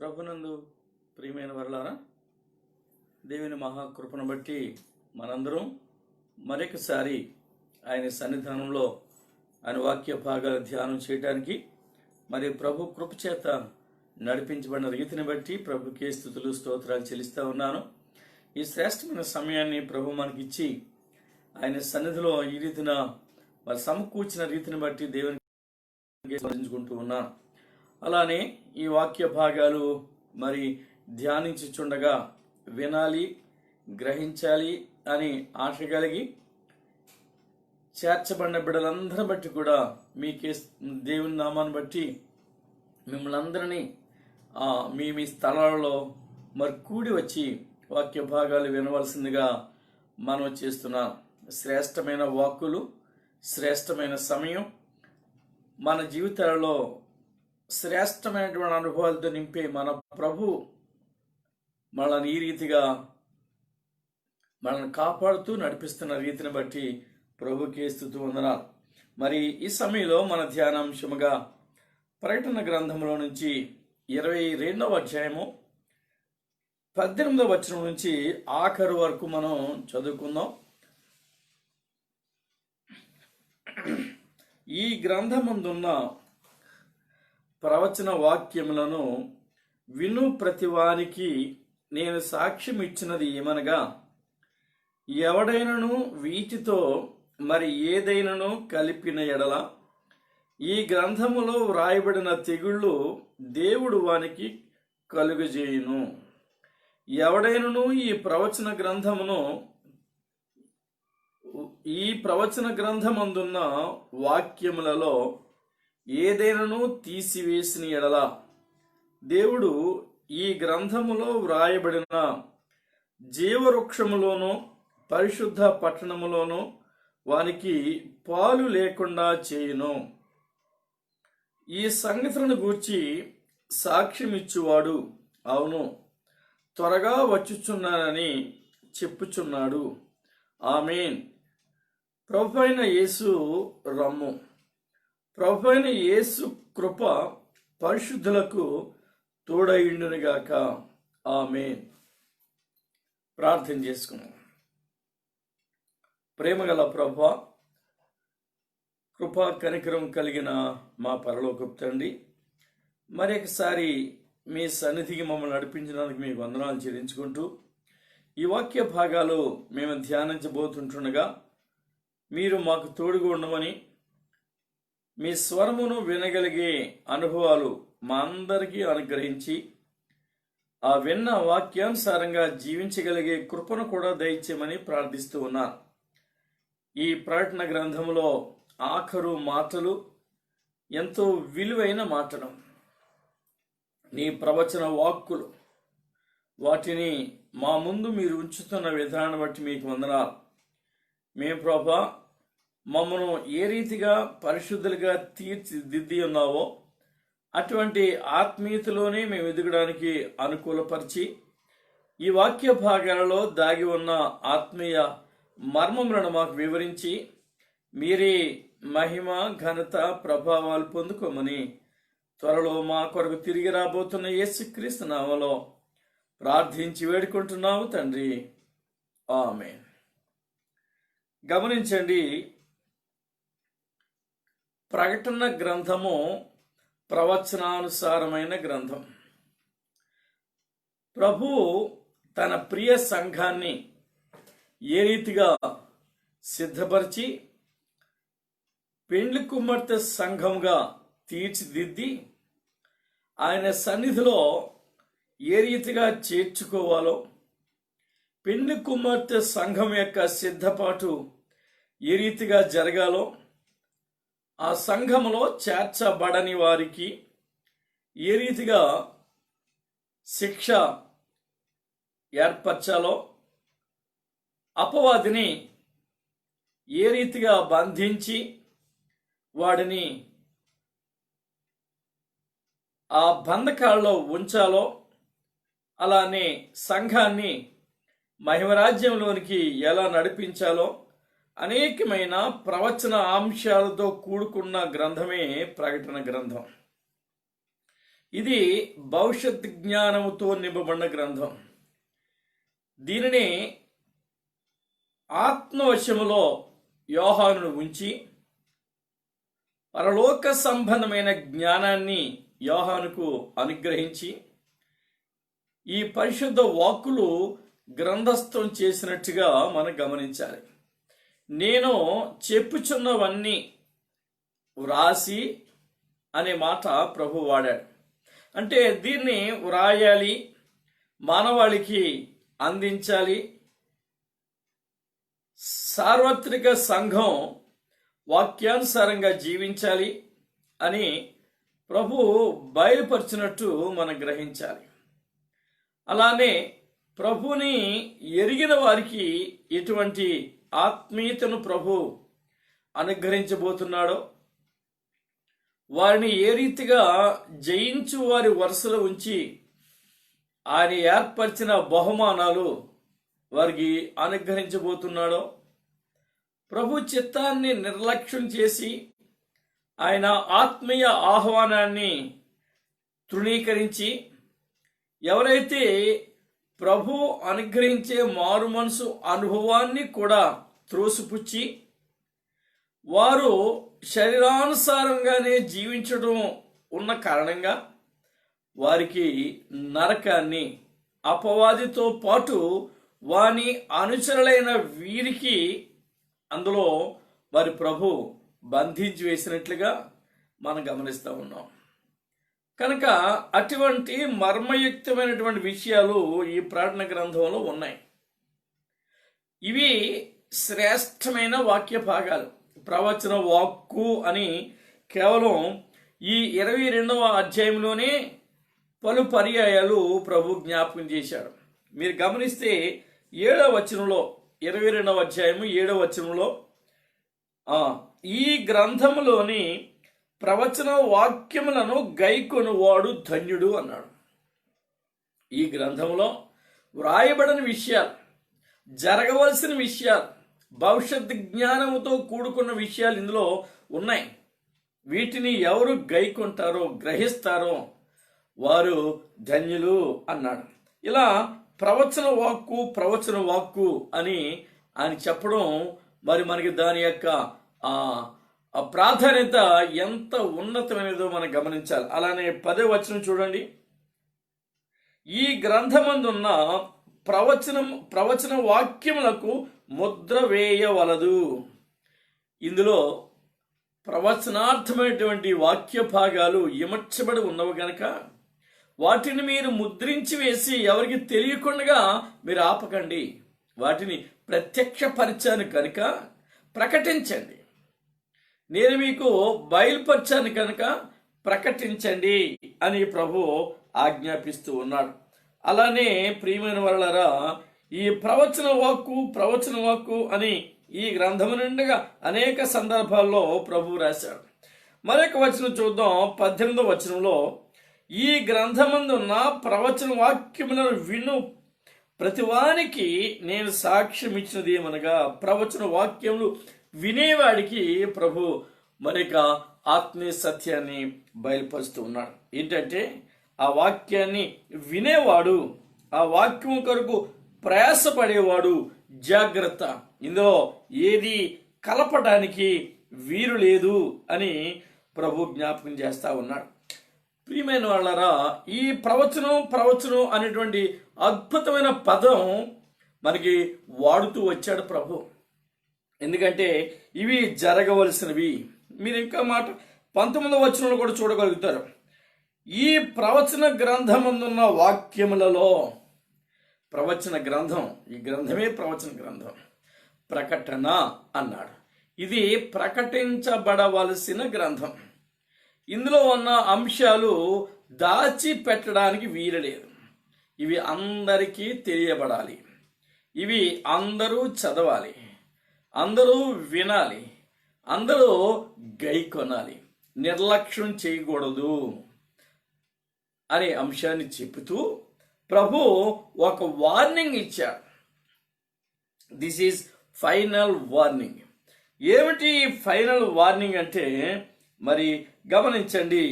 ప్రభునందు ప్రియమైన వరలారా, దేవుని మహాకృపను బట్టి మనందరం మరొకసారి ఆయన సన్నిధానంలో ఆయన వాక్య భాగాల ధ్యానం చేయడానికి మరి ప్రభు కృప చేత నడిపించబడిన రీతిని బట్టి ప్రభుకే స్తుతులు స్తోత్రాలు చెల్లిస్తూ ఉన్నాను. ఈ శ్రేష్టమైన సమయాన్ని ప్రభు మనకిచ్చి ఆయన సన్నిధిలో ఈ రీతిన మరి సమకూర్చిన రీతిని బట్టి దేవునికి స్మరించుకుంటూ ఉన్నాను. అలానే ఈ వాక్య భాగాలు మరి ధ్యానించుచుండగా వినాలి, గ్రహించాలి అని ఆశ కలిగి చేర్చబడిన బిడ్డలందరిని బట్టి కూడా మీకే దేవుని నామాన్ని బట్టి మిమ్మల్ని అందరినీ మీ మీ స్థలాలలో మరి కూడి వచ్చి వాక్య భాగాలు వినవలసిందిగా మనం చేస్తున్నాం. శ్రేష్టమైన వాక్కులు, శ్రేష్టమైన సమయం మన జీవితాలలో శ్రేష్టమైనటువంటి అనుభవాలతో నింపే మన ప్రభు మనల్ని ఈ రీతిగా మనల్ని కాపాడుతూ నడిపిస్తున్న రీతిని బట్టి ప్రభుకే స్తుతి వందనాలు. మరి ఈ సమయంలో మన ధ్యానాంశముగా ప్రకటన గ్రంథంలో నుంచి 22వ అధ్యాయము 18వ వచనం నుంచి ఆఖరు వరకు మనం చదువుకుందాం. ఈ గ్రంథమందున్న ప్రవచన వాక్యములను విను ప్రతివానికి నేను సాక్ష్యం ఇచ్చినది ఏమనగా, ఎవడైనను వీటితో మరి ఏదైనను కలిపిన ఎడల ఈ గ్రంథములో వ్రాయబడిన తెగుళ్ళు దేవుడు వానికి కలుగజేయును. ఎవడైనను ఈ ప్రవచన గ్రంథమందున్న వాక్యములలో ఏదైనను తీసివేసిన ఎడల దేవుడు ఈ గ్రంథములో వ్రాయబడిన జీవవృక్షములోను పరిశుద్ధ పట్టణములోను వానికి పాలు లేకుండా చేయును. ఈ సంగతులను గూర్చి సాక్ష్యమిచ్చువాడు అవును, త్వరగా వచ్చుచున్నానని చెప్పుచున్నాడు. ఆమేన్. ప్రభువైన యేసు రమ్ము. ప్రభువైన యేసు కృప పరిశుద్ధులకు తోడైండునుగాక. ఆమేన్. ప్రార్థన చేసుకున్నాం. ప్రేమగల ప్రభువా, కృపా కనికరం కలిగిన మా పరలోకపు తండ్రి, మరొకసారి మీ సన్నిధికి మమ్మల్ని నడిపించడానికి మీకు వందనాలు చెల్లించుకుంటూ ఈ వాక్య భాగాలు మేము ధ్యానించబోతుంటుండగా మీరు మాకు తోడుగా ఉండమని, మీ స్వరమును వినగలిగే అనుభవాలు మా అందరికీ అనుగ్రహించి ఆ విన్న వాక్యానుసారంగా జీవించగలిగే కృపను కూడా దయచేయమని ప్రార్థిస్తూ ఉన్నాను. ఈ ప్రకటన గ్రంథంలో ఆఖరు మాటలు ఎంతో విలువైన మాటలు, నీ ప్రవచన వాక్కులు, వాటిని మా ముందు మీరు ఉంచుతున్న విధానాన్ని బట్టి మీకు వందనాలు. మేము ప్రభా మమ్మను ఏ రీతిగా పరిశుద్ధులుగా తీర్చిదిద్ది ఉన్నావో అటువంటి ఆత్మీయతలోనే మేము ఎదగడానికి అనుకూలపరిచి ఈ వాక్య భాగాలలో దాగి ఉన్న ఆత్మీయ మర్మములను మాకు వివరించి మీరే మహిమ, ఘనత, ప్రభావాలు పొందుకోమని త్వరలో మా కొరకు తిరిగి రాబోతున్న యేసుక్రీస్తు నామములో ప్రార్థించి వేడుకుంటున్నాము తండ్రి. ఆమేన్. గమనించండి, ప్రకటన గ్రంథము ప్రవచనానుసారమైన గ్రంథం. ప్రభువు తన ప్రియ సంఘాన్ని ఏ రీతిగా సిద్ధపరిచి పెండ్లి కుమార్తె సంఘంగా తీర్చిదిద్ది ఆయన సన్నిధిలో ఏ రీతిగా చేర్చుకోవాలో, పెండ్లి కుమార్తె సంఘం యొక్క సిద్ధపాటు ఏ రీతిగా జరగాలో, ఆ సంఘములో చేర్చబడని వారికి ఏ రీతిగా శిక్ష ఏర్పరచాలో, అపవాదిని ఏ రీతిగా బంధించి వాడిని ఆ బంధకాలలో ఉంచాలో, అలానే సంఘాన్ని మహిమరాజ్యంలోనికి ఎలా నడిపించాలో అనేకమైన ప్రవచన అంశాలతో కూడుకున్న గ్రంథమే ప్రకటన గ్రంథం. ఇది భవిష్యత్ జ్ఞానముతో నింపబడిన గ్రంథం. దీనిని ఆత్మవశములో యోహానును ఉంచి పరలోక సంబంధమైన జ్ఞానాన్ని యోహానుకు అనుగ్రహించి ఈ పరిశుద్ధ వాక్కులు గ్రంథస్థం చేసినట్టుగా మనం గమనించాలి. నేను చెప్పుచున్నవన్నీ వ్రాసి అనే మాట ప్రభు వాడాడు. అంటే దీన్ని వ్రాయాలి, మానవాళికి అందించాలి, సార్వత్రిక సంఘం వాక్యానుసారంగా జీవించాలి అని ప్రభు బయలుపరిచినట్టు మనం గ్రహించాలి. అలానే ప్రభుని ఎరిగిన వారికి ఎటువంటి ఆత్మీయతను ప్రభు అనుగ్రహించబోతున్నాడో, వారిని ఏ రీతిగా జయించు వారి వరుసలో ఉంచి ఆయన ఏర్పరిచిన బహుమానాలు వారికి అనుగ్రహించబోతున్నాడో, ప్రభు చిత్తాన్ని నిర్లక్ష్యం చేసి ఆయన ఆత్మీయ ఆహ్వానాన్ని తృణీకరించి ఎవరైతే ప్రభు అనుగ్రహించే మారు మనసు అనుభవాన్ని కూడా త్రోసిపుచ్చి వారు శరీరానుసారంగానే జీవించడం ఉన్న కారణంగా వారికి నరకాన్ని, అపవాదితో పాటు వాని అనుచరులైన వీరికి అందులో వారి ప్రభు బంధించి వేసినట్లుగా మనం గమనిస్తూ ఉన్నాం. కనుక అటువంటి మర్మయుక్తమైనటువంటి విషయాలు ఈ ప్రకటన గ్రంథంలో ఉన్నాయి. ఇవి శ్రేష్టమైన వాక్య భాగాలు. ప్రవచన వాక్కు అని కేవలం ఈ 22వ అధ్యాయంలోనే పలు పర్యాయాలు ప్రభు జ్ఞాపకం చేశాడు. మీరు గమనిస్తే 7వ వచనంలో, 22వ అధ్యాయము 7వ వచనంలో ఈ గ్రంథములోని ప్రవచన వాక్యములను గైకొనువాడు ధన్యుడు అన్నాడు. ఈ గ్రంథంలో వ్రాయబడిన విషయాలు, జరగవలసిన విషయాలు, భవిష్యత్ జ్ఞానముతో కూడుకున్న విషయాలు ఇందులో ఉన్నాయి. వీటిని ఎవరు గైకొంటారో, గ్రహిస్తారో వారు ధన్యులు అన్నాడు. ఇలా ప్రవచన వాక్కు అని ఆయన చెప్పడం మరి మనకి దాని యొక్క ఆ ప్రాధాన్యత ఎంత ఉన్నతమైనదో మనం గమనించాలి. అలానే 10వ వచనం చూడండి. ఈ గ్రంథమందున్న ప్రవచన వాక్యములకు ముద్ర వేయవలదు. ఇందులో ప్రవచనార్థమైనటువంటి వాక్య భాగాలు ఇమర్చబడి ఉన్నవి గనక వాటిని మీరు ముద్రించి వేసి ఎవరికి తెలియకుండా మీరు ఆపకండి. వాటిని ప్రత్యక్షపరిచాను కనుక ప్రకటించండి. నేను మీకు బయలుపరిచాను కనుక ప్రకటించండి అని ప్రభు ఆజ్ఞాపిస్తూ ఉన్నాడు. అలానే ప్రియమైన వారలారా, ఈ ప్రవచన వాక్కు అని ఈ గ్రంథము నిండుగా అనేక సందర్భాల్లో ప్రభు రాశాడు. మరొక వచనం చూద్దాం. 18వ వచనంలో, ఈ గ్రంథమందున్న ప్రవచన వాక్యములను విను ప్రతివానికి నేను సాక్ష్యం ఇచ్చినది ఏమనగా, ప్రవచన వాక్యములు వినేవాడికి ప్రభు మరొక ఆత్మీయ సత్యాన్ని బయలుపరుస్తూ ఉన్నాడు. ఏంటంటే ఆ వాక్యాన్ని వినేవాడు, ఆ వాక్యం కొరకు ప్రయాసపడేవాడు జాగ్రత్త, ఇందులో ఏది కలపడానికి వీలు లేదు అని ప్రభు జ్ఞాపకం చేస్తా ఉన్నాడు. ప్రియమైన వాళ్ళారా, ఈ ప్రవచనం అనేటువంటి అద్భుతమైన పదం మనకి వాడుతూ వచ్చాడు ప్రభు. ఎందుకంటే ఇవి జరగవలసినవి. మీరు ఇంకా మాట 19వ వచనంలో కూడా చూడగలుగుతారు. ఈ ప్రవచన గ్రంథమందున్న వాక్యములలో, ప్రవచన గ్రంథం, ఈ గ్రంథమే ప్రవచన గ్రంథం, ప్రకటన అన్నాడు. ఇది ప్రకటించబడవలసిన గ్రంథం. ఇందులో ఉన్న అంశాలు దాచిపెట్టడానికి వీలలేదు. ఇవి అందరికీ తెలియబడాలి. ఇవి అందరూ చదవాలి, అందరూ వినాలి, అందరూ గైకొనాలి, నిర్లక్ష్యం చేయకూడదు అనే అంశాన్ని చెబుతూ ప్రభు ఒక వార్నింగ్ ఇచ్చాడు. This is final warning. ఏమిటి ఫైనల్ వార్నింగ్ అంటే మరి గమనించండి.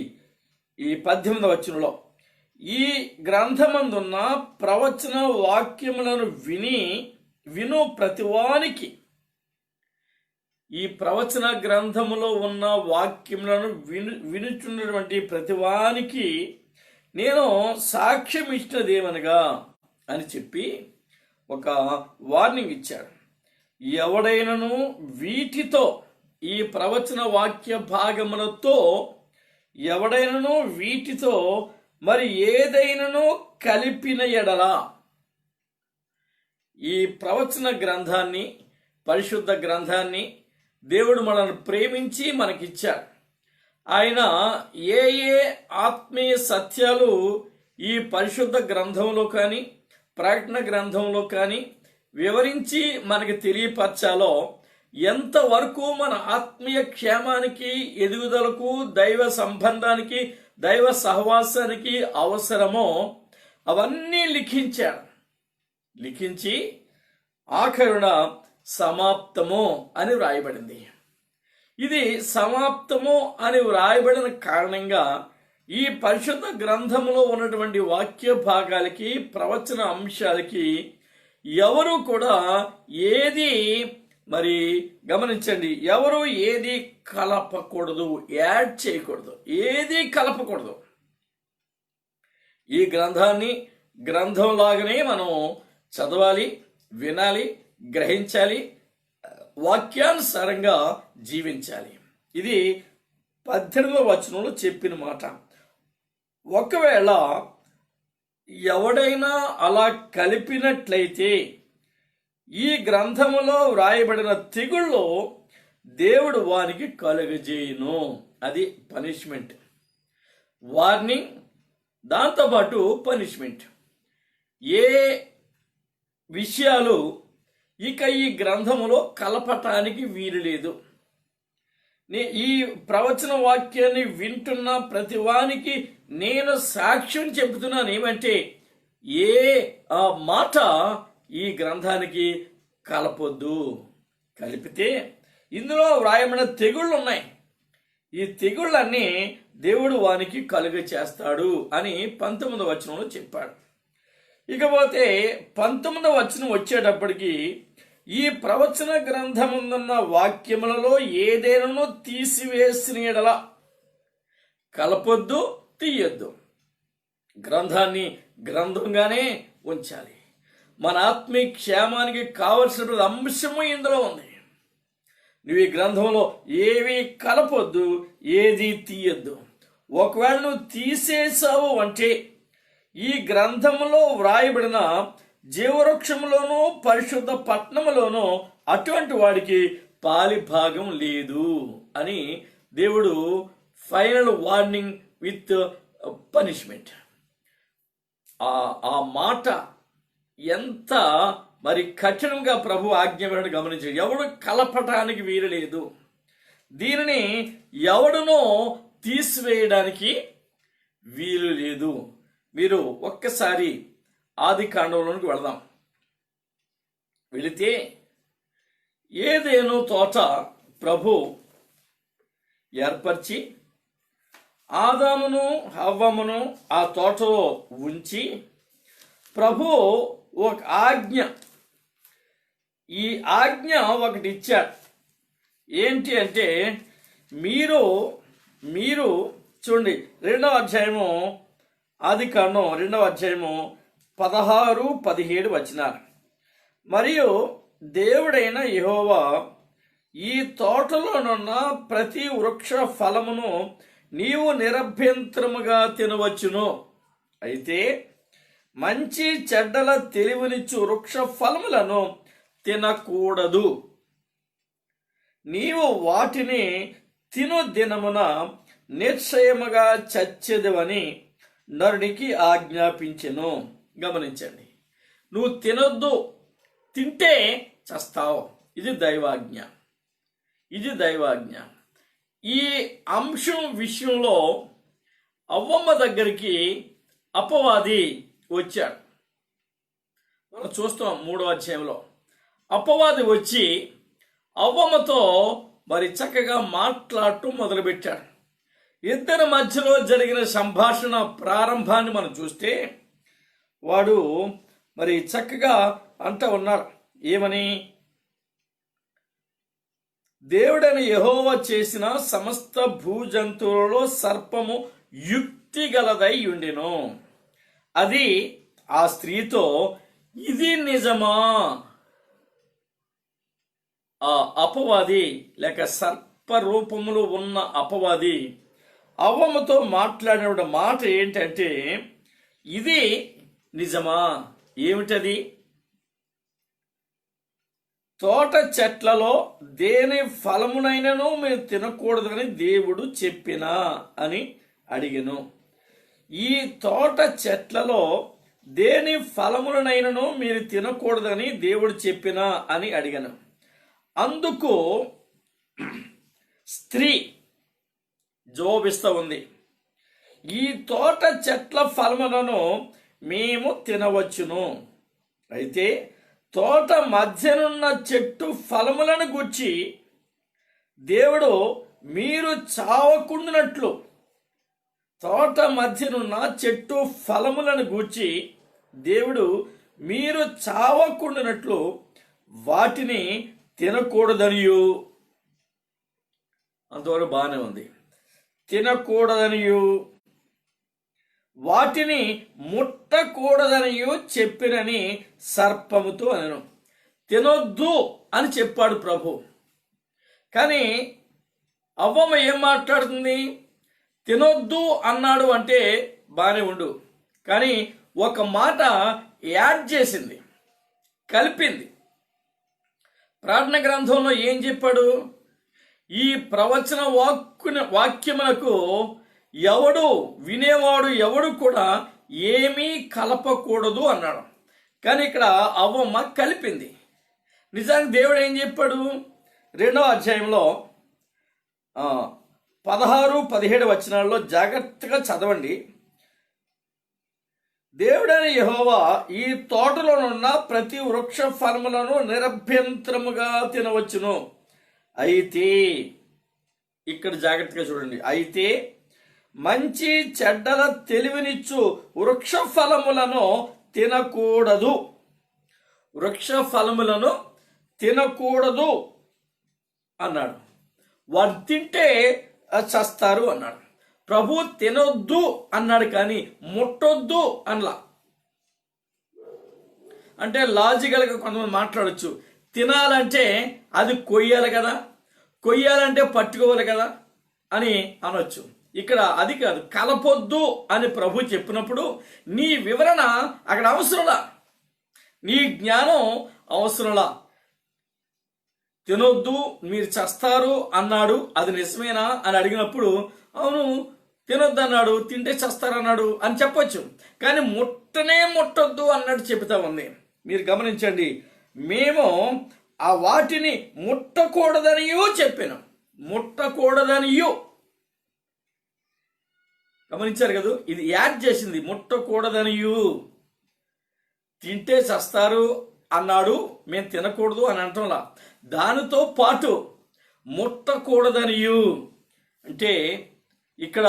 ఈ 18వ వచనంలో, ఈ గ్రంథమందున్న ప్రవచన వాక్యములను విను ప్రతివానికి, ఈ ప్రవచన గ్రంథములో ఉన్న వాక్యములను వినుచున్నటువంటి ప్రతివానికి నేను సాక్ష్యం ఇచ్చినదేమనగా అని చెప్పి ఒక వార్నింగ్ ఇచ్చాడు. ఎవడైనను వీటితో, ఈ ప్రవచన వాక్య భాగములతో ఎవడైనను వీటితో మరి ఏదైనను కలిపిన ఎడలా, ఈ ప్రవచన గ్రంథాన్ని, పరిశుద్ధ గ్రంథాన్ని దేవుడు మనల్ని ప్రేమించి మనకిచ్చాడు. ఆయన ఏ ఏ ఆత్మీయ సత్యాలు ఈ పరిశుద్ధ గ్రంథంలో కానీ ప్రకటన గ్రంథంలో కానీ వివరించి మనకి తెలియపరచాలో, ఎంతవరకు మన ఆత్మీయ క్షేమానికి, ఎదుగుదలకు, దైవ సంబంధానికి, దైవ సహవాసానికి అవసరమో అవన్నీ లిఖించాడు. లిఖించి ఆఖరున సమాప్తము అని వ్రాయబడింది. ఇది సమాప్తము అని వ్రాయబడిన కారణంగా ఈ పరిశుద్ధ గ్రంథంలో ఉన్నటువంటి వాక్య భాగాలకి, ప్రవచన అంశాలకి ఎవరు కూడా ఏది, మరి గమనించండి, ఎవరు ఏది కలపకూడదు, యాడ్ చేయకూడదు, ఏది కలపకూడదు. ఈ గ్రంథాన్ని గ్రంథంలాగానే మనం చదవాలి, వినాలి, గ్రహించాలి, వాక్యానుసారంగా జీవించాలి. ఇది 18వ వచనంలో చెప్పిన మాట. ఒకవేళ ఎవడైనా అలా కలిపినట్లయితే ఈ గ్రంథములో వ్రాయబడిన తెగుళ్ళు దేవుడు వానికి కలుగజేయును. అది పనిష్మెంట్, వార్నింగ్, దాంతోపాటు పనిష్మెంట్. ఏ విషయాలు ఇక ఈ గ్రంథములో కలపటానికి వీలు లేదు. ఈ ప్రవచన వాక్యాన్ని వింటున్న ప్రతి వానికి నేను సాక్ష్యం చెబుతున్నాను. ఏమంటే, ఏ మాట ఈ గ్రంథానికి కలపొద్దు. కలిపితే ఇందులో వ్రాయబడిన తెగుళ్ళు ఉన్నాయి. ఈ తెగుళ్ళన్నీ దేవుడు వానికి కలుగ చేస్తాడు అని 19వ వచనంలో చెప్పాడు. ఇకపోతే 19వ వచనం వచ్చేటప్పటికి, ఈ ప్రవచన గ్రంథమున్న వాక్యములలో ఏదైనా తీసివేసిన యెడల కలపొద్దు, తీయొద్దు. గ్రంథాన్ని గ్రంథంగానే ఉంచాలి. మన ఆత్మీయ క్షేమానికి కావలసిన అంశము ఇందులో ఉంది. నువ్వు ఈ గ్రంథంలో ఏవి కలపొద్దు, ఏది తీయొద్దు. ఒకవేళ నువ్వు తీసేసావు అంటే ఈ గ్రంథములో వ్రాయబడిన జీవవృక్షములోనూ పరిశుద్ధ పట్టణములోనూ అటువంటి వాడికి పాలిభాగం లేదు అని దేవుడు ఫైనల్ వార్నింగ్ విత్ పనిష్మెంట్. ఆ మాట ఎంత మరి కఠినంగా ప్రభు ఆజ్ఞాపడు గమనించాడు. ఎవడు కలపటానికి వీలు లేదు, దీనిని ఎవడునో తీసివేయడానికి వీలు లేదు. మీరు ఒక్కసారి ఆది కాండంలోనికి వెళదాం. వెళితే ఏదేనో తోట ప్రభు ఏర్పరిచి ఆదామును హవ్వమును ఆ తోటలో ఉంచి ప్రభు ఒక ఆజ్ఞ, ఈ ఆజ్ఞ ఒకటి ఇచ్చాడు. ఏంటి అంటే, మీరు చూడండి, 2వ అధ్యాయము ఆది కాండం 2వ అధ్యాయము 16-17 వచనాలు. మరియు దేవుడైన యెహోవా ఈ తోటలోనున్న ప్రతి వృక్ష ఫలమును నీవు నిరభ్యంతరముగా తినవచ్చును. అయితే మంచి చెడ్డల తెలివినిచ్చు వృక్ష ఫలములను తినకూడదు. నీవు వాటిని తిను దినమున నిశ్చయముగా చచ్చెదవని నరునికి ఆజ్ఞాపించెను. గమనించండి, నువ్వు తినొద్దు, తింటే చస్తావు. ఇది దైవాజ్ఞ, ఇది దైవాజ్ఞ. ఈ అంశం విషయంలో అవ్వమ్మ దగ్గరికి అపవాది వచ్చాడు. మనం చూస్తాం 3వ అధ్యాయంలో. అపవాది వచ్చి అవ్వమ్మతో మరి చక్కగా మాట్లాడటం మొదలుపెట్టాడు. ఇద్దరి మధ్యలో జరిగిన సంభాషణ ప్రారంభాన్ని మనం చూస్తే వాడు మరి చక్కగా అంటూ ఉన్నాడు. ఏమని? దేవుడైన యెహోవా చేసిన సమస్త భూజంతువులలో సర్పము యుక్తి గలదై ఉండెను. అది ఆ స్త్రీతో, ఇది నిజమా? ఆ అపవాది లేక సర్ప రూపములో ఉన్న అపవాది అవ్వమ్మతో మాట్లాడిన మాట ఏంటంటే, ఇది నిజమా? ఏమిటది? తోట చెట్లలో దేని ఫలమునైనను మీరు తినకూడదని దేవుడు చెప్పినా అని అడిగెను. ఈ తోట చెట్లలో దేని ఫలములనైనను మీరు తినకూడదని దేవుడు చెప్పినా అని అడిగాను. అందుకు స్త్రీ జవాబిస్తూ ఉంది, ఈ తోట చెట్ల ఫలములను మేము తినవచ్చును, అయితే తోట మధ్యనున్న చెట్టు ఫలములను గూర్చి దేవుడు మీరు చావకుండునట్లు, తోట మధ్యనున్న చెట్టు ఫలములను గూర్చి దేవుడు మీరు చావకుండునట్లు వాటిని తినకూడదనియు. అంతవరకు బాగానే ఉంది. తినకూడదనియు వాటిని ముట్టకూడదనియు చెప్పినని సర్పముతో అనను. తినొద్దు అని చెప్పాడు ప్రభు. కానీ అవ్వమ్మ ఏం మాట్లాడుతుంది? తినొద్దు అన్నాడు అంటే బాగానే ఉండు, కానీ ఒక మాట యాడ్ చేసింది, కలిపింది. ప్రార్థన గ్రంథంలో ఏం చెప్పాడు? ఈ ప్రవచన వాక్యమునకు ఎవడు వినేవాడు ఎవడు కూడా ఏమీ కలపకూడదు అన్నాడు. కానీ ఇక్కడ అవ్వమ్మ కలిపింది. నిజానికి దేవుడు ఏం చెప్పాడు? 2వ అధ్యాయంలో 16-17 వచనాల్లో జాగ్రత్తగా చదవండి. దేవుడైన యెహోవా ఈ తోటలోనున్న ప్రతి వృక్ష ఫలములను నిరభ్యంతరముగా తినవచ్చును, అయితే, ఇక్కడ జాగ్రత్తగా చూడండి, అయితే మంచి చెడ్డల తెలివినిచ్చు వృక్ష ఫలములను తినకూడదు, వృక్ష ఫలములను తినకూడదు అన్నాడు. వారు తింటే చస్తారు అన్నాడు. ప్రభు తినొద్దు అన్నాడు, కానీ ముట్టొద్దు అనలా. అంటే లాజికల్గా కొంతమంది మాట్లాడచ్చు, తినాలంటే అది కొయ్యాలి కదా, కొయ్యాలంటే పట్టుకోవాలి కదా అని అనొచ్చు. ఇక్కడ అది కాదు, కలపొద్దు అని ప్రభు చెప్పినప్పుడు నీ వివరణ అక్కడ అవసరంలా, నీ జ్ఞానం అవసరంలా. తినొద్దు మీరు చస్తారు అన్నాడు, అది నిజమేనా అని అడిగినప్పుడు అవును తినొద్దు అన్నాడు, తింటే చస్తారన్నాడు అని చెప్పొచ్చు. కానీ ముట్టనే ముట్టొద్దు అన్నట్టు చెబుతా ఉంది. మీరు గమనించండి, మేము ఆ వాటిని ముట్టకూడదనియో చెప్పాను, ముట్టకూడదనియో. గమనించారు కదా, ఇది యాడ్ చేసింది, ముట్టకూడదనియు. తింటే చస్తారు అన్నాడు, మేము తినకూడదు అని అంటంలా. దానితో పాటు ముట్టకూడదనియు అంటే ఇక్కడ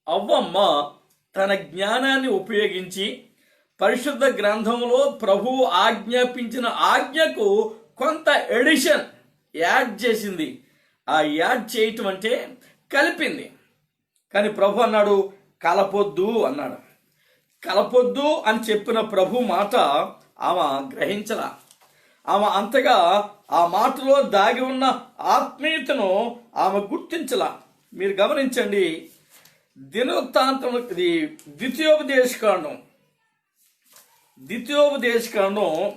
అవ్వమ్మ తన జ్ఞానాన్ని ఉపయోగించి పరిశుద్ధ గ్రంథంలో ప్రభువు ఆజ్ఞాపించిన ఆజ్ఞకు కొంత ఎడిషన్ యాడ్ చేసింది. ఆ యాడ్ చేయటం అంటే కలిపింది. కానీ ప్రభు అన్నాడు కలపొద్దు అన్నాడు. కలపొద్దు అని చెప్పిన ప్రభు మాట ఆమె గ్రహించలా. ఆమె అంతగా ఆ మాటలో దాగి ఉన్న ఆత్మీయతను ఆమె గుర్తించలా. మీరు గమనించండి, దినవృత్తాంతం ద్వితీయోపదేశకాండం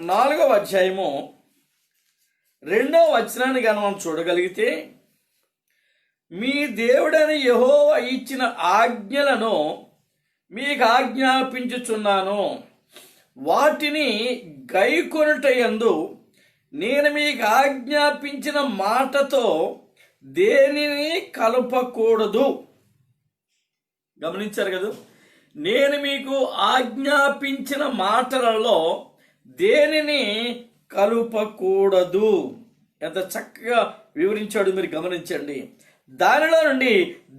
4వ అధ్యాయము 2వ వచనాన్ని కానీ మనం చూడగలిగితే, మీ దేవుడైన యెహోవా ఇచ్చిన ఆజ్ఞలను మీకు ఆజ్ఞాపించుచున్నాను, వాటిని గైకొనుటయందు నేను మీకు ఆజ్ఞాపించిన మాటతో దేనిని కలపకూడదు. గమనించారు కదా, నేను మీకు ఆజ్ఞాపించిన మాటలలో దేనిని కలుపకూడదు. ఎంత చక్కగా వివరించాడు మీరు గమనించండి. దానిలో నుండి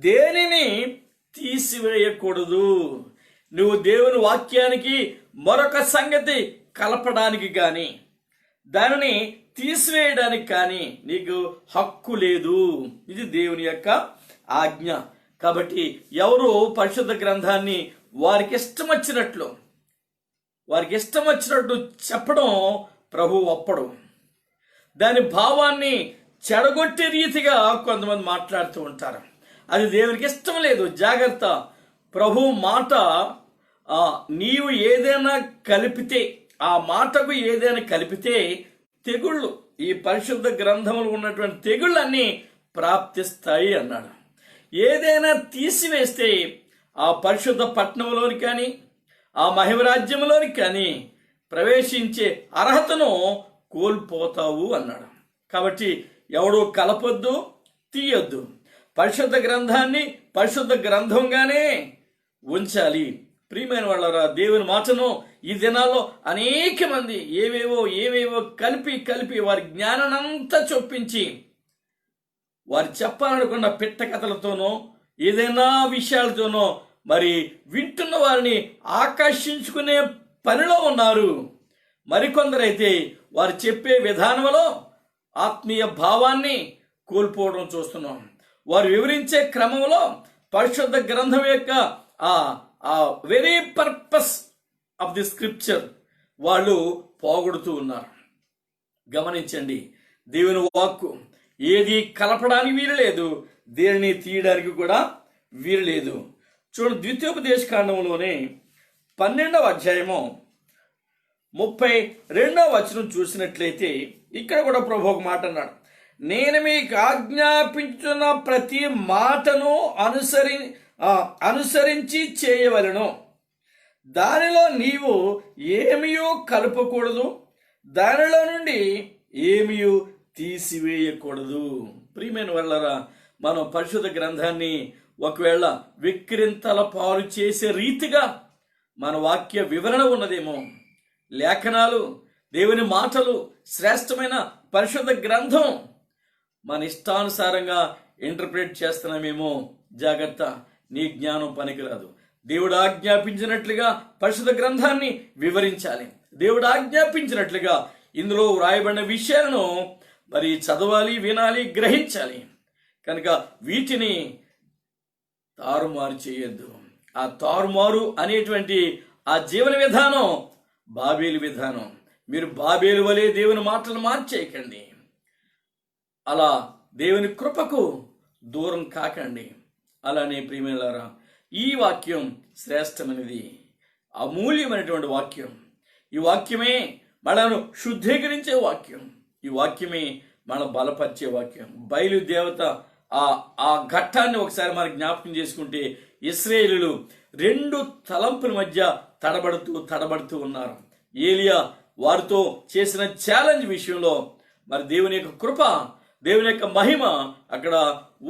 దేనిని తీసివేయకూడదు. నువ్వు దేవుని వాక్యానికి మరొక సంగతి కలపడానికి కానీ దానిని తీసివేయడానికి కానీ నీకు హక్కు లేదు. ఇది దేవుని యొక్క ఆజ్ఞ. కాబట్టి ఎవరు పరిశుద్ధ గ్రంథాన్ని వారికి ఇష్టం వచ్చినట్లు చెప్పడం ప్రభు ఒప్పడు. దాని భావాన్ని చెడగొట్టే రీతిగా కొంతమంది మాట్లాడుతూ ఉంటారు. అది దేవునికి ఇష్టం లేదు. జాగ్రత్త. ప్రభు మాట నీవు ఏదైనా కలిపితే, ఆ మాటకు ఏదైనా కలిపితే తెగుళ్ళు, ఈ పరిశుద్ధ గ్రంథములు ఉన్నటువంటి తెగుళ్ళన్నీ ప్రాప్తిస్తాయి అన్నాడు. ఏదైనా తీసివేస్తే ఆ పరిశుద్ధ పట్టణంలోని కానీ ఆ మహిమరాజ్యంలోని కానీ ప్రవేశించే అర్హతను కోల్పోతావు అన్నాడు. కాబట్టి ఎవడు కలపొద్దు, తీయొద్దు. పరిశుద్ధ గ్రంథాన్ని పరిశుద్ధ గ్రంథంగానే ఉంచాలి. ప్రియమైన వాళ్ళరా, దేవుని మాటను ఈ దినాల్లో అనేక మంది ఏవేవో కలిపి వారి జ్ఞానానంతా చొప్పించి వారు చెప్పాలనుకున్న పిట్ట కథలతోనో ఏదైనా విషయాలతోనో మరి వింటున్న వారిని ఆకర్షించుకునే పనిలో ఉన్నారు. మరికొందరైతే వారు చెప్పే విధానంలో ఆత్మీయ భావాన్ని కోల్పోవడం చూస్తున్నాం. వారు వివరించే క్రమంలో పరిశుద్ధ గ్రంథం యొక్క ఆ very purpose of the scripture వాళ్ళు పోగొడుతూ ఉన్నారు. గమనించండి, దేవుని వాక్కు ఏది కలపడానికి వీలు లేదు, దేనిని తీయడానికి కూడా వీలు లేదు. చూడండి, ద్వితీయోపదేశ కాండంలోనే 12వ అధ్యాయము 32వ వచనం చూసినట్లయితే ఇక్కడ కూడా ప్రభు ఒక మాట అన్నాడు, నేను మీకు ఆజ్ఞాపించున్న ప్రతి మాటను అనుసరించి చేయవలెను. దానిలో నీవు ఏమీయూ కలపకూడదు, దానిలో నుండి ఏమీయూ తీసివేయకూడదు. ప్రియమైన వాళ్ళరా, మనం పరిశుద్ధ గ్రంథాన్ని ఒకవేళ విక్రింతల పాలు చేసే రీతిగా మన వాక్య వివరణ ఉన్నదేమో, లేఖనాలు, దేవుని మాటలు, శ్రేష్టమైన పరిశుద్ధ గ్రంథం మన ఇష్టానుసారంగా ఇంటర్ప్రిట్ చేస్తున్నామేమో. జాగ్రత్త, నీ జ్ఞానం పనికిరాదు. దేవుడు ఆజ్ఞాపించినట్లుగా పరిశుద్ధ గ్రంథాన్ని వివరించాలి. దేవుడు ఆజ్ఞాపించినట్లుగా ఇందులో వ్రాయబడిన విషయాలను మరి చదవాలి, వినాలి, గ్రహించాలి. కనుక వీటిని తారుమారు చేయొద్దు. ఆ తారుమారు అనేటువంటి ఆ జీవన విధానం బాబేలు విధానం. మీరు బాబేలు వలె దేవుని మాటలు మార్చేయకండి. అలా దేవుని కృపకు దూరం కాకండి. అలానే ప్రియమైనలారా, ఈ వాక్యం శ్రేష్టమైనది, అమూల్యమైనటువంటి వాక్యం. ఈ వాక్యమే మనను శుద్ధీకరించే వాక్యం. ఈ వాక్యమే మన బలపరిచే వాక్యం. బయలు దేవత ఆ ఘట్టాన్ని ఒకసారి మనం జ్ఞాపకం చేసుకుంటే, ఇశ్రాయేలీయులు 2 తలంపుల మధ్య తడబడుతూ ఉన్నారు. ఏలియా వారితో చేసిన ఛాలెంజ్ విషయంలో మరి దేవుని యొక్క కృప, దేవుని యొక్క మహిమ అక్కడ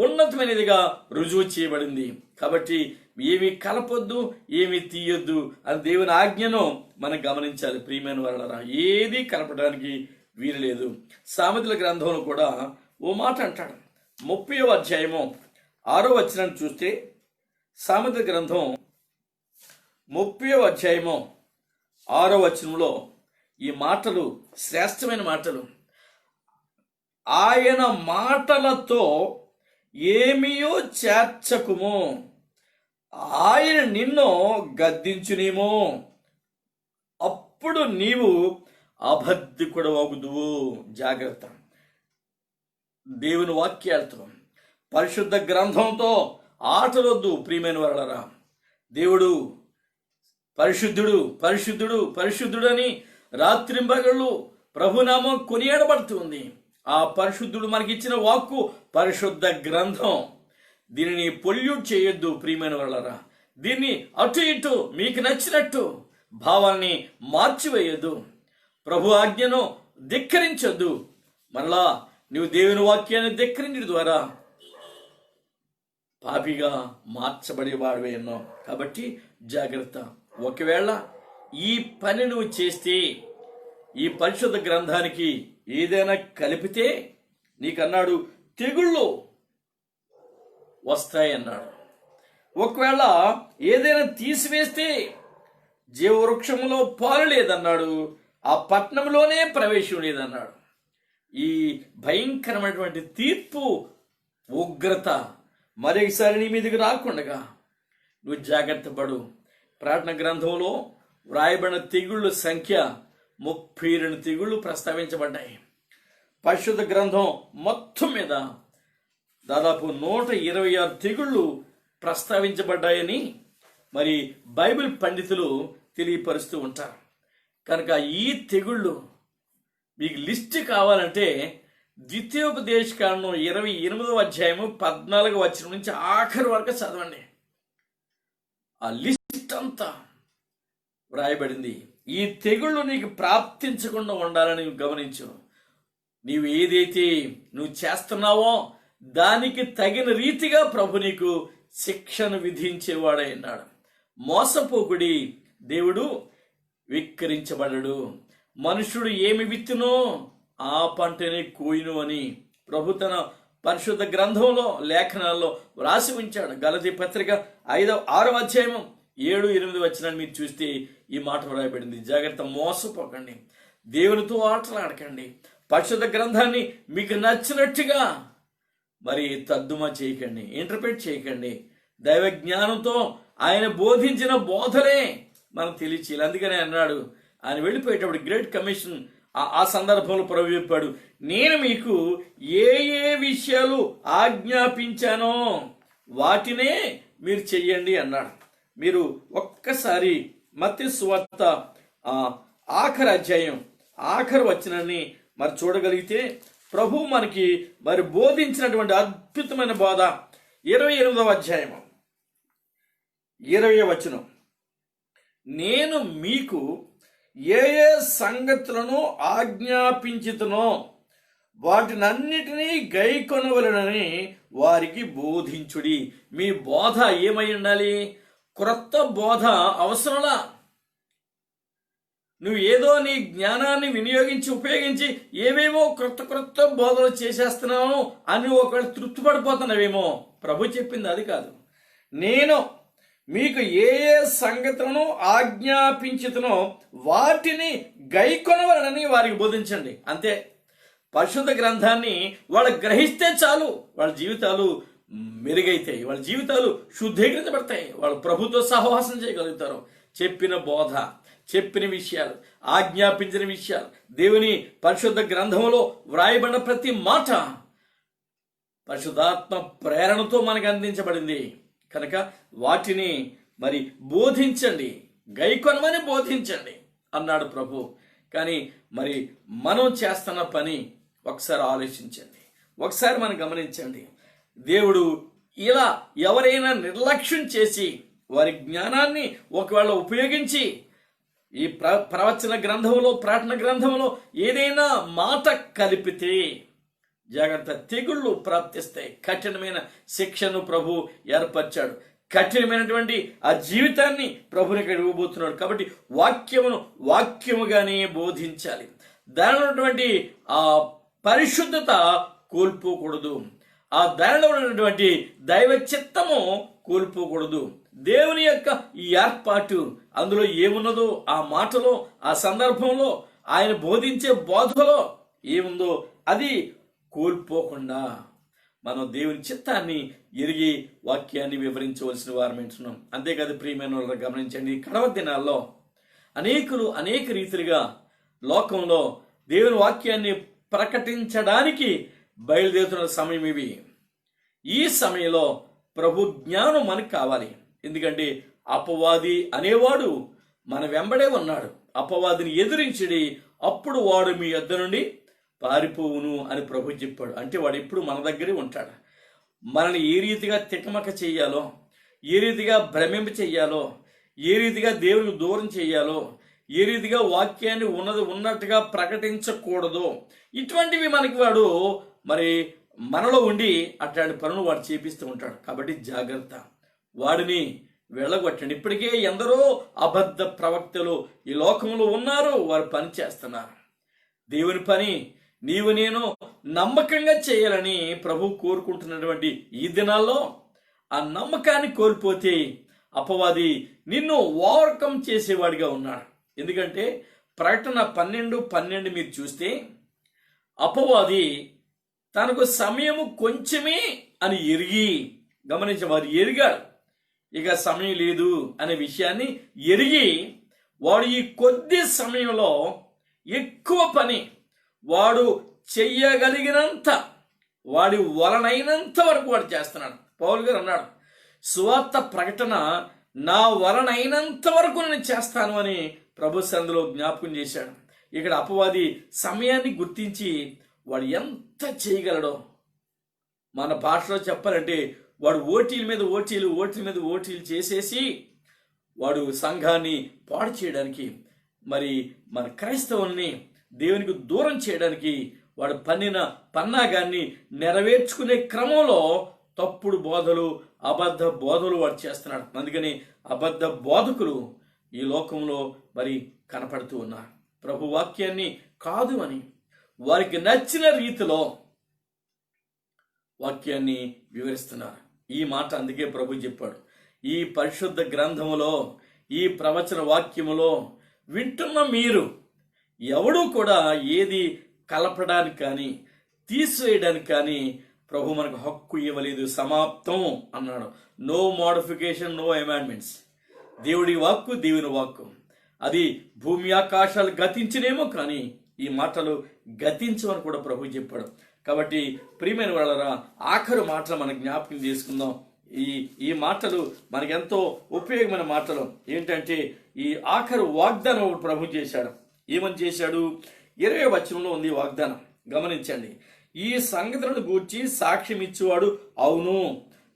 ఉన్నతమైనదిగా రుజువు చేయబడింది. కాబట్టి ఏమి కలపొద్దు, ఏమి తీయొద్దు అని దేవుని ఆజ్ఞను మనం గమనించాలి. ప్రియమైన వారలారా, ఏది కలపడానికి వీలు లేదు. సామెతల గ్రంథంలో కూడా ఓ మాట అంటాడు. 30వ అధ్యాయము 6వ వచనాన్ని చూస్తే, సామెతల గ్రంథం 30వ అధ్యాయము 6వ వచనంలో ఈ మాటలు శ్రేష్టమైన మాటలు. ఆయన మాటలతో ఏమీయో చేర్చకుము, ఆయన నిన్ను గద్దించునేమో, అప్పుడు నీవు అబద్ధికుడవగుదువు. జాగ్రత్త. దేవుని వాక్యాలతో, పరిశుద్ధ గ్రంథంతో ఆటలొద్దు. ప్రియమైన వారలారా, దేవుడు పరిశుద్ధుడు పరిశుద్ధుడు పరిశుద్ధుడని రాత్రింబగళ్ళు ప్రభునామం కొనియాడబడుతుంది. ఆ పరిశుద్ధుడు మనకిచ్చిన వాక్కు పరిశుద్ధ గ్రంథం. దీనిని పొల్యూట్ చేయొద్దు. ప్రియమైన వారలారా, దీన్ని అటు ఇటు మీకు నచ్చినట్టు భావాన్ని మార్చివేయొద్దు. ప్రభు ఆజ్ఞను ధిక్కరించొద్దు. మరలా నువ్వు దేవుని వాక్యాన్ని ధిక్కరించడం ద్వారా పాపిగా మార్చబడేవాడివే ఉన్నావు. కాబట్టి జాగ్రత్త. ఒకవేళ ఈ పని నువ్వు చేస్తే, ఈ పరిశుద్ధ గ్రంథానికి ఏదైనా కలిపితే, నీకన్నాడు తెగుళ్ళు వస్తాయి అన్నాడు. ఒకవేళ ఏదైనా తీసివేస్తే జీవవృక్షములో పాలు లేదన్నాడు, ఆ పట్టణంలోనే ప్రవేశం లేదన్నాడు. ఈ భయంకరమైనటువంటి తీర్పు ఉగ్రత మరొకసారి నీ మీదకి రాకుండగా నువ్వు జాగ్రత్త పడు. ప్రకటన గ్రంథంలో వ్రాయబడిన తెగుళ్ళ సంఖ్య 32 తెగుళ్ళు ప్రస్తావించబడ్డాయి. పరిశుద్ధ గ్రంథం మొత్తం మీద దాదాపు 126 తెగుళ్ళు ప్రస్తావించబడ్డాయని మరి బైబిల్ పండితులు తెలియపరుస్తూ ఉంటారు. కనుక ఈ తెగుళ్ళు మీకు లిస్ట్ కావాలంటే ద్వితీయోపదేశకాండం 28వ అధ్యాయము 14వ వచనం నుంచి ఆఖరి వరకు చదవండి. ఆ లిస్ట్ అంతా వ్రాయబడింది. ఈ తెగుళ్ళు నీకు ప్రాప్తించకుండా ఉండాలని గమనించు. నీవు ఏదైతే నువ్వు చేస్తున్నావో దానికి తగిన రీతిగా ప్రభు నీకు శిక్షను విధించేవాడైనాడు. మోసపోకుడి, దేవుడు విక్కరించబడడు. మనుషుడు ఏమి విత్తునో ఆ పంటనే కోయును అని ప్రభు తన పరిశుద్ధ గ్రంథంలో లేఖనాల్లో వ్రాసి ఉంచాడు. గలతీ పత్రిక 6వ అధ్యాయం 7-8 వచనాన్ని మీరు చూస్తే ఈ మాట వ్రాయబడింది. జాగ్రత్త, మోసపోకండి, దేవునితో ఆటలాడకండి, పరిశుద్ధ గ్రంథాన్ని మీకు నచ్చినట్టుగా మరి తర్జుమా చేయకండి, ఇంటర్ప్రిట్ చేయకండి. దైవ జ్ఞానంతో ఆయన బోధించిన బోధలే మనం తెలియచేయాలి. అందుకనే అన్నాడు, ఆయన వెళ్ళిపోయేటప్పుడు గ్రేట్ కమిషన్ ఆ సందర్భంలో ప్రభు చెప్పాడు, నేను మీకు ఏ ఏ విషయాలు ఆజ్ఞాపించానో వాటినే మీరు చెయ్యండి అన్నాడు. మీరు ఒక్కసారి మత్తయి సువార్త ఆఖరి అధ్యాయం ఆఖరి వచనాన్ని మరి చూడగలిగితే ప్రభు మనకి మరి బోధించినటువంటి అద్భుతమైన బోధ 28వ అధ్యాయం 20వ వచనం, నేను మీకు ఏ ఏ సంగతులను ఆజ్ఞాపించుతునో వాటినన్నిటినీ గైకొనవలెనని వారికి బోధించుడి. మీ బోధ ఏమై ఉండాలి? క్రొత్త బోధ అవసరంలా. నువ్వు ఏదో నీ జ్ఞానాన్ని వినియోగించి ఉపయోగించి ఏవేమో క్రొత్త బోధలు చేసేస్తున్నావు అని ఒకవేళ తృప్తిపడిపోతున్నావేమో. ప్రభు చెప్పింది అది కాదు. నేను మీకు ఏ ఏ సంగతులను ఆజ్ఞాపించుతునో వాటిని గైకొనవలనని వారికి బోధించండి. అంతే. పరిశుద్ధ గ్రంథాన్ని వాళ్ళు గ్రహిస్తే చాలు, వాళ్ళ జీవితాలు మెరుగైతాయి, వాళ్ళ జీవితాలు శుద్ధీకరించబడతాయి, వాళ్ళు ప్రభుతో సహవాసం చేయగలుగుతారు. చెప్పిన బోధ, చెప్పిన విషయాలు, ఆజ్ఞాపించిన విషయాలు, దేవుని పరిశుద్ధ గ్రంథంలో వ్రాయబడిన ప్రతి మాట పరిశుద్ధాత్మ ప్రేరణతో మనకు అందించబడింది. కనుక వాటిని మరి బోధించండి, గైకొనమని బోధించండి అన్నాడు ప్రభు. కానీ మరి మనం చేస్తున్న పని ఒకసారి ఆలోచించండి, ఒకసారి మనం గమనించండి. దేవుడు ఇలా ఎవరైనా నిర్లక్ష్యం చేసి వారి జ్ఞానాన్ని ఒకవేళ ఉపయోగించి ఈ ప్రవచన గ్రంథంలో, ప్రకటన గ్రంథంలో ఏదైనా మాట కలిపితే జాగ్రత్త, తెగుళ్ళు ప్రాప్తిస్తాయి. కఠినమైన శిక్షను ప్రభు ఏర్పరిచాడు. కఠినమైనటువంటి ఆ జీవితాన్ని ప్రభుని ఇక్కడ ఇవ్వబోతున్నాడు. కాబట్టి వాక్యముగానే బోధించాలి. దానిలో ఉన్నటువంటి ఆ పరిశుద్ధత కోల్పోకూడదు, ఆ దానిలో ఉన్నటువంటి దైవ చిత్తము కోల్పోకూడదు. దేవుని యొక్క ఈ ఏర్పాటు అందులో ఏమున్నదో, ఆ మాటలో, ఆ సందర్భంలో, ఆయన బోధించే బోధలో ఏముందో అది కోల్పోకుండా మనం దేవుని చిత్తాన్ని ఎరిగి వాక్యాన్ని వివరించవలసిన వారమేంటున్నాం. అంతేకాదు ప్రియమైన వాళ్ళు గమనించండి, కడవ దినాల్లో అనేకులు అనేక రీతిలుగా లోకంలో దేవుని వాక్యాన్ని ప్రకటించడానికి బయలుదేరుతున్న సమయం ఇవి. ఈ సమయంలో ప్రభు జ్ఞానం మనకు కావాలి. ఎందుకంటే అపవాది అనేవాడు మన వెంబడే ఉన్నాడు. అపవాదిని ఎదిరించడి, అప్పుడు వాడు మీ యొద్ద నుండి పారిపోవును అని ప్రభు చెప్పాడు. అంటే వాడు ఎప్పుడు మన దగ్గరే ఉంటాడు. మనల్ని ఏ రీతిగా తికమక చెయ్యాలో, ఏ రీతిగా భ్రమింప చెయ్యాలో, ఏ రీతిగా దేవుని దూరం చెయ్యాలో, ఏ రీతిగా వాక్యాన్ని ఉన్నది ఉన్నట్టుగా ప్రకటించకూడదో, ఇటువంటివి మనకి వాడు మరి మనలో ఉండి అట్లాంటి పనులు వాడు చేపిస్తూ ఉంటాడు. కాబట్టి జాగ్రత్త, వాడిని వెళ్ళగొట్టండి. ఇప్పటికే ఎందరో అబద్ధ ప్రవక్తలు ఈ లోకంలో ఉన్నారు, వారు పని చేస్తున్నారు. దేవుని పని నీవు నేను నమ్మకంగా చేయాలని ప్రభు కోరుకుంటున్నటువంటి ఈ దినాల్లో ఆ నమ్మకాన్ని కోల్పోతే అపవాది నిన్ను ఓవర్కమ్ చేసేవాడిగా ఉన్నాడు. ఎందుకంటే ప్రకటన 12:12 మీరు చూస్తే అపవాది తనకు సమయము కొంచెమే అని ఎరిగి, గమనించవారు ఎరిగాడు, ఇక సమయం లేదు అనే విషయాన్ని ఎరిగి వాడు ఈ కొద్ది సమయంలో ఎక్కువ పని వాడు చెయ్యగలిగినంత, వాడి వలనైనంత వరకు వాడు చేస్తున్నాడు. పౌలు గారు అన్నాడు, సువార్త ప్రకటన నా వలనైనంత వరకు నేను చేస్తాను అని ప్రభు సన్నిధిలో జ్ఞాపకం చేశాడు. ఇక్కడ అపవాది సమయాన్ని గుర్తించి వాడు ఎంత చేయగలడో, మన భాషలో చెప్పాలంటే వాడు ఓటీల మీద ఓటీలు చేసేసి వాడు సంఘాన్ని పాడు చేయడానికి, మరి మన క్రైస్తవుల్ని దేవునికి దూరం చేయడానికి వాడు పన్నిన పన్నాగాన్ని నెరవేర్చుకునే క్రమంలో తప్పుడు బోధలు, అబద్ధ బోధలు వాడు చేస్తున్నాడు. అందుకని అబద్ధ బోధకులు ఈ లోకంలో మరి కనపడుతూ ఉన్నారు. ప్రభు వాక్యాన్ని కాదు అని వారికి నచ్చిన రీతిలో వాక్యాన్ని వివరిస్తున్నారు. ఈ మాట అందుకే ప్రభు చెప్పాడు, ఈ పరిశుద్ధ గ్రంథములో, ఈ ప్రవచన వాక్యములో వింటున్న మీరు ఎవడూ కూడా ఏది కలపడానికి కానీ తీసివేయడానికి కానీ ప్రభు మనకు హక్కు ఇవ్వలేదు. సమాప్తం అన్నాడు. No modification, no amendments. దేవుడి వాక్కు దేవుని వాక్కు, అది భూమి ఆకాశాలు గతించినేమో కానీ ఈ మాటలు గతించమని కూడా ప్రభు చెప్పాడు. కాబట్టి ప్రియమైన వాళ్ళరా, ఆఖరు మాటలు మనం జ్ఞాపకం చేసుకుందాం. ఈ మాటలు మనకెంతో ఉపయోగమైన మాటలు. ఏంటంటే ఈ ఆఖరు వాగ్దానం ఒకటి ప్రభు చేశాడు. ఏమని చేశాడు? 20వ వచనంలో ఉంది వాగ్దానం. గమనించండి. ఈ సంగతులను గూర్చి సాక్ష్యం ఇచ్చేవాడు అవును,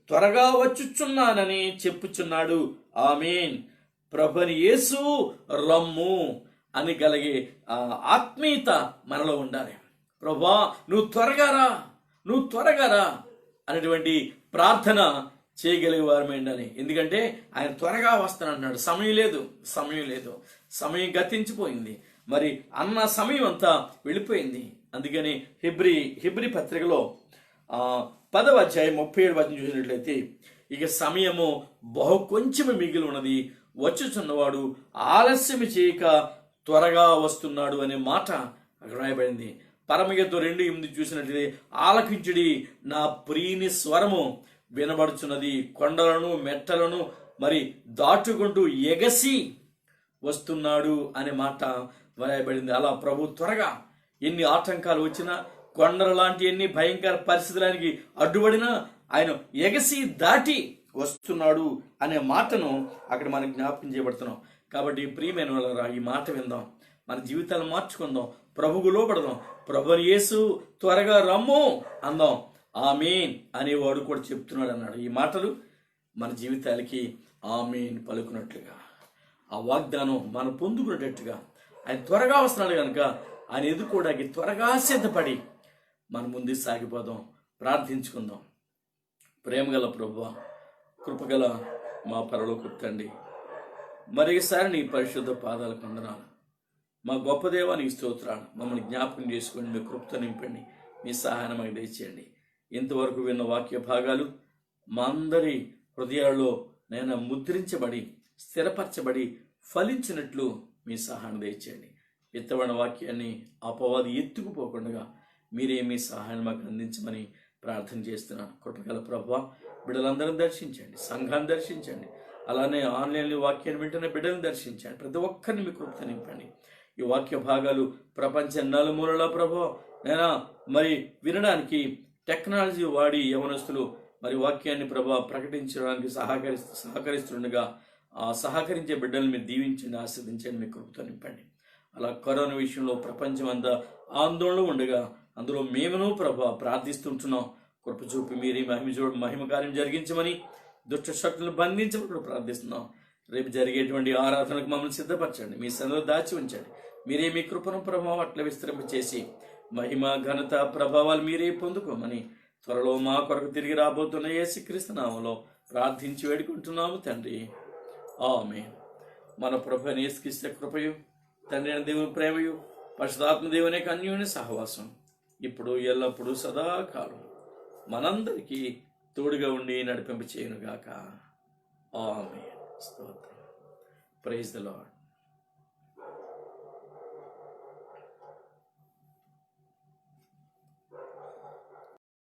త్వరగా వచ్చుచున్నానని చెప్పుచున్నాడు. ఆమేన్. ప్రభుని యేసు రమ్ము అని కలిగే ఆత్మీయత మనలో ఉండాలి. ప్రభువా నువ్వు త్వరగా రా అనేటువంటి ప్రార్థన చేయగలిగే వారమే ఉండాలి. ఎందుకంటే ఆయన త్వరగా వస్తానంటున్నాడు. సమయం లేదు, సమయం గతించిపోయింది. మరి అన్న సమయం అంతా వెళ్ళిపోయింది. అందుకని హెబ్రీ పత్రికలో 10వ అధ్యాయం 37వ వచనం చూసినట్లయితే, ఇక సమయము బహు కొంచెము మిగిలి ఉన్నది, వచ్చుచున్నవాడు ఆలస్యం చేయక త్వరగా వస్తున్నాడు అనే మాట అక్కడ రాయబడింది. పరమగీతం 2:8 చూసినట్లయితే, ఆలకించుడి నా ప్రియుని స్వరము వినబడుచున్నది, కొండలను మెట్టలను మరి దాటుకుంటూ ఎగసి వస్తున్నాడు అనే మాట వ్రాయబడింది. అలా ప్రభు త్వరగా, ఎన్ని ఆటంకాలు వచ్చినా, కొండల లాంటి ఎన్ని భయంకర పరిస్థితులకి అడ్డుపడినా ఆయన ఎగసి దాటి వస్తున్నాడు అనే మాటను అక్కడ మనకు జ్ఞాపకం చేయబడుతున్నాం. కాబట్టి ప్రియమైన వాళ్ళరా, ఈ మాట విందాం, మన జీవితాలు మార్చుకుందాం, ప్రభుకు లోపడదాం. ప్రభుని యేసు త్వరగా రమ్ము అందాం. ఆమేన్ అనేవాడు కూడా చెప్తున్నాడు అన్నాడు. ఈ మాటలు మన జీవితాలకి ఆమేన్ పలుకున్నట్లుగా, ఆ వాగ్దానం మనం పొందుకునేటట్టుగా, ఆయన త్వరగా వస్తున్నాడు కనుక ఆయన ఎదుర్కోవడానికి త్వరగా సిద్ధపడి మన ముందు సాగిపోదాం. ప్రార్థించుకుందాం. ప్రేమగల ప్రభువా, కృపగల మా పరలోకపు తండ్రి, మరొకసారి నీ పరిశుద్ధ పాదాలకు వందనాలు. మా గొప్ప దేవా నీ స్తోత్రాలు. మమ్మల్ని జ్ఞాపకం చేసుకోండి, మీ కృపతో నింపండి, మీ సహాయం మాకు దయచేయండి. ఇంతవరకు విన్న వాక్య భాగాలు మా అందరి హృదయాల్లో నేను ముద్రించబడి స్థిరపరచబడి ఫలించినట్లు మీ సహాయం దయచేయండి. విత్తబడిన వాక్యాన్ని అపవాది ఎత్తుకుపోకుండా మీరే మీ సహాయం మాకు అందించమని ప్రార్థన చేస్తున్నాను. కృపగల ప్రభువా, బిడ్డలందరిని దర్శించండి, సంఘాన్ని దర్శించండి, అలానే ఆన్లైన్లో వాక్యాన్ని వింటున్న బిడ్డలను దర్శించండి. ప్రతి ఒక్కరిని మీ కృపతో నింపండి. ఈ వాక్య భాగాలు ప్రపంచ నలుమూలల ప్రభువా నేను మరి వినడానికి టెక్నాలజీ వాడి యవనస్తులు మరి వాక్యాన్ని ప్రభా ప్రకటించడానికి సహకరిస్తుండగా ఆ సహకరించే బిడ్డలను మీరు దీవించండి, ఆస్వాదించండి, మీ కృపతో నింపండి. అలా కరోనా విషయంలో ప్రపంచం అంతా ఆందోళన ఉండగా అందులో మేమును ప్రభా ప్రార్థిస్తుంటున్నాం. కృప చూపి మీరే మహిమ కార్యం జరిగించమని, దుష్ట శక్తులను బంధించమని ప్రార్థిస్తున్నాం. రేపు జరిగేటువంటి ఆరాధనకు మమ్మల్ని సిద్ధపరచండి, మీ సన్నిధిలో దాచి ఉంచండి. మీరే మీ కృపను ప్రభావం అట్లా విస్తరింపచేసి మహిమ ఘనత ప్రభావాలు మీరే పొందుకోమని త్వరలో మా కొరకు తిరిగి రాబోతున్న యేసుక్రీస్తు నామములో ప్రార్థించి వేడుకుంటున్నాము తండ్రి. ఆమేన్. మన ప్రభు యేసుక్రీస్తు కృపయు, తండ్రి అయిన దేవుని ప్రేమయు, పరిశుద్ధాత్మ దేవుని అన్యోన్య సహవాసం ఇప్పుడు ఎల్లప్పుడూ సదాకాలం మనందరికీ తోడుగా ఉండి నడిపింప చేయనుగాక. ఆమేన్. స్తోత్రం. Praise the lord.